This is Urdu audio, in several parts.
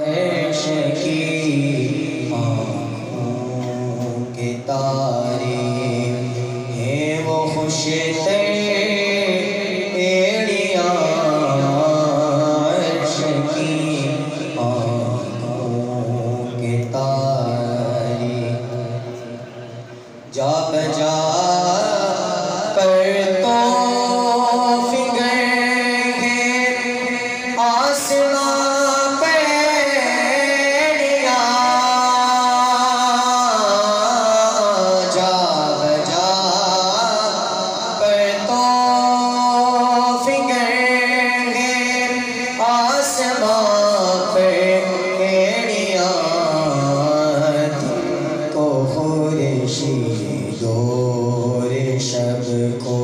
عرش کی آنکھوں کے تارے ہیں وہ خوش ایڑیاں عرش کی آنکھوں کے تارے جا بجا پر تو فکر ہے آسمان پہ ایڑیاں جا بجا پر تو فکر ہے آسمان پہ ایڑیاں کو خورشید دور شب کو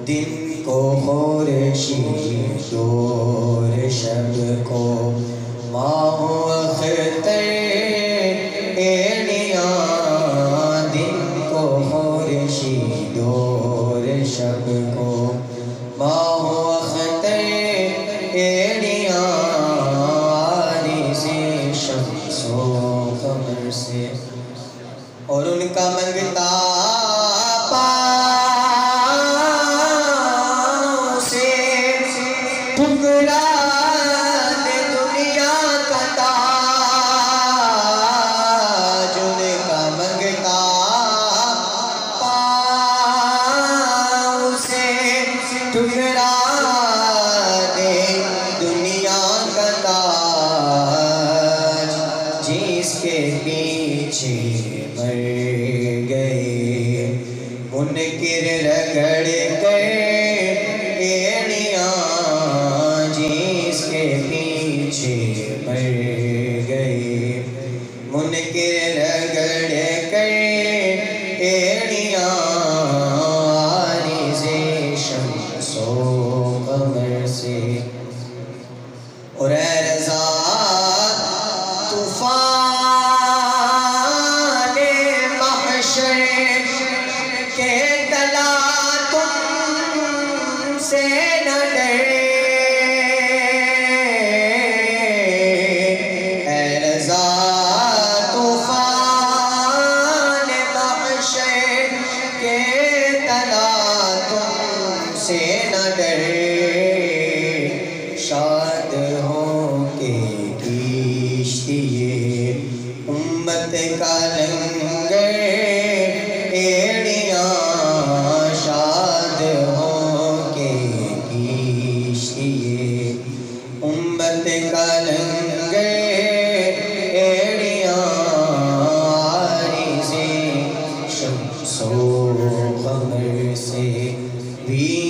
دن کو خورشید دور شب کو ماہ و اختر ایڑیاں دن کو خورشید دور شب کو ماہ و اختر ایڑیاں عارض شمس و قمر سے اور ان کا منگتا پاؤں سے ٹھکرا دے دنیا کا تاج ان کا منگتا پاؤں سے ٹھکرا دے دنیا کا تاج جس کے پیچھے مر گئے منکر رگڑ کر ایڑیاں جس کے پیچھے مر گئے منکر رگڑ کر ایڑیاں عارض شمس و قمر سے اور اے رضا طوفان محشر کے تلا تم سے نہ ڈرے اے رضا طوفان محشر کے تلا تم سے نہ ڈرے شاد ہو کے کشتی امت کا لنگر ایڑیاں شاد ہو کے کشتی امت کا لنگر ایڑیاں عارض شمس و قمر سے بھی